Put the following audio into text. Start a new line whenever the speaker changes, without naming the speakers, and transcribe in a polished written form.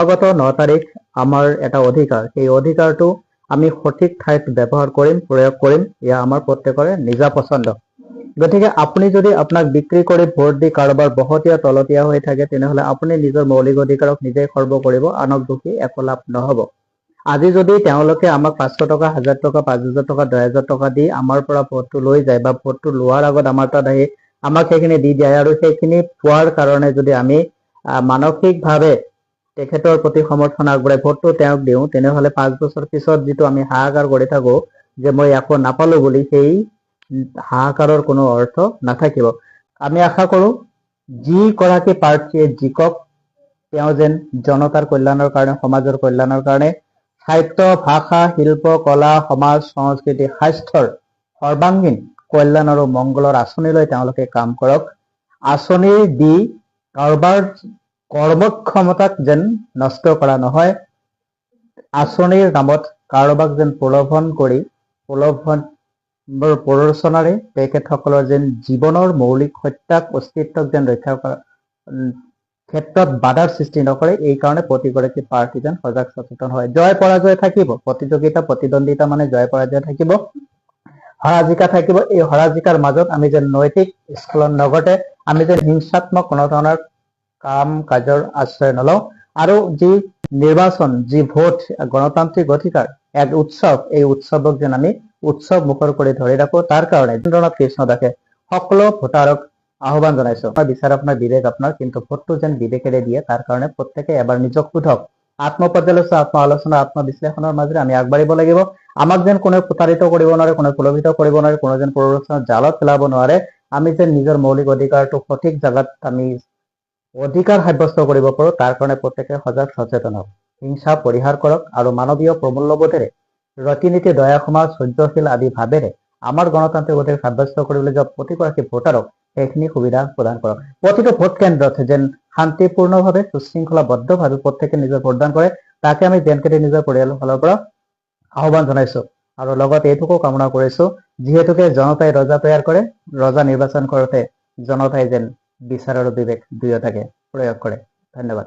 গত 9 তাৰিখ আমাৰ এটা অধিকাৰ, সেই অধিকাৰটো আমি সঠিক ঠাইত ব্যৱহাৰ কৰিম, প্ৰয়োগ কৰিম। এয়া আমাৰ প্ৰত্যেকৰে নিজা পছন্দ। গতিকে আপুনি যদি আপোনাক বিক্ৰী কৰি ভোট দি কাৰোবাৰ বহতীয়া তলতীয়া হৈ থাকে, তেনেহলে আপুনি নিজৰ মৌলিক অধিকাৰক নিজেই খৰ্ব কৰিব, আনক দুখী একো লাভ নহব। আজি যদি তেওঁলোকে আমাক 500 টকা, 1000 টকা, 5000 টকা, 10000 টকা দি আমাৰ পৰা ভোটটো লৈ যায় বা ভোটটো লোৱাৰ আগত আমাৰ তাত আহি আমাক সেইখিনি দি দিয়ে আৰু সেইখিনি পোৱাৰ কাৰণে যদি আমি মানসিকভাৱে তেখেতৰ প্ৰতি সমৰ্থন আগবঢ়াই ভোটটো তেওঁক দিওঁ, তেনেহলে 5 বছৰ পিছত যিটো আমি হাহাকাৰ কৰি থাকো যে মই একো নাপালো বুলি, সেই হাহাকাৰৰ কোনো অৰ্থ নাথাকিব। আমি আশা কৰো যিগৰাকী প্ৰাৰ্থীয়ে জিকক তেওঁ যেন জনতাৰ কল্যাণৰ কাৰণে, সমাজৰ কল্যাণৰ কাৰণে, সাহিত্য, ভাষা, শিল্প, কলা, সমাজ, সংস্কৃতি, স্বাস্থ্যৰ সৰ্বাংগীন কল্যাণ আৰু মংগলৰ আঁচনি লৈ তেওঁলোকে কাম কৰক। আঁচনি দি কাৰোবাৰ কৰ্মক্ষমতাক যেন নষ্ট কৰা নহয়, আঁচনিৰ নামত কাৰোবাক যেন প্ৰলোভন কৰি প্ৰৰোচনাৰে তেখেতসকলৰ যেন জীৱনৰ মৌলিক সত্যাক অস্তিত্বক যেন ৰক্ষা কৰা ক্ষেত্ৰত বাধাৰ সৃষ্টি নকৰে, এই কাৰণে প্ৰতিগৰাকী প্ৰাৰ্থী যেন সজাগ সচেতন হয়। জয় পৰাজয় থাকিব, প্ৰতিযোগিতা প্ৰতিদ্বন্দ্বিতা মানে জয় পৰাজয় থাকিব, হৰা-জিকা থাকিব। এই হৰা-জিকাৰ মাজত আমি যেন নৈতিক স্খলন নঘটে, আমি যেন হিংসাত্মক কোনো ধৰণৰ কাম কাজৰ আশ্ৰয় নলওঁ আৰু যি নিৰ্বাচন, যি ভোট গণতান্ত্ৰিক অধিকাৰ, এক উৎসৱ, এই উৎসৱক যেন আমি উৎসৱ মুখৰ কৰি ধৰি ৰাখো। তাৰ কাৰণে ইন্দ্ৰনাথ কৃষ্ণ দাসে সকলো ভোটাৰক আহ্বান জনাইছো, আপোনাৰ বিচাৰ, আপোনাৰ বিবেক আপোনাৰ, কিন্তু ভোটটো যেন বিবেকেৰে দিয়ে। তাৰ কাৰণে প্ৰত্যেকে এবাৰ নিজক সোধক, আত্মপৰ্যালোচনা, আত্ম আলোচনা, আত্মবিশ্লেষণৰ মাজেৰে আমি আগবাঢ়িব লাগিব। আমাক যেন কোনে প্ৰতাৰিত কৰিব নোৱাৰে, কোনে প্ৰলোভিত কৰিব নোৱাৰে, কোনো যেন প্ৰৰোচনাৰ জালত পেলাব নোৱাৰে। আমি যেন নিজৰ মৌলিক অধিকাৰটো সঠিক জাগাত আমি অধিকাৰ সাব্যস্ত কৰিব পাৰো, তাৰ কাৰণে প্ৰত্যেকে সজাগ সচেতন হওক। হিংসা পৰিহাৰ কৰক আৰু মানৱীয় প্ৰমূল্যবোধেৰে, ৰীতি-নীতি, দয়া, সমাজ, সহ্যশীল আদি ভাৱেৰে আমাৰ গণতান্ত্ৰিক অধিকাৰ সাব্যস্ত কৰিবলৈ যোৱা প্ৰতিগৰাকী ভোটাৰক সেইখিনি সুবিধা প্ৰদান কৰক। প্ৰতিটো ভোট কেন্দ্ৰত যেন শান্তিপূৰ্ণভাৱে, সুশৃংখলাবদ্ধভাৱে প্ৰত্যেকে নিজৰ ভোটদান কৰে, তাকে আমি জেনকেটি নিজৰ পৰিয়ালৰ ফালৰ পৰা আহ্বান জনাইছো। আৰু লগত এইটোকো কামনা কৰিছো, যিহেতুকে জনতাই ৰজা তৈয়াৰ কৰে, ৰজা নিৰ্বাচন কৰোঁতে জনতাই যেন বিচাৰ আৰু বিবেক দুয়োটাকে প্ৰয়োগ কৰে। ধন্যবাদ।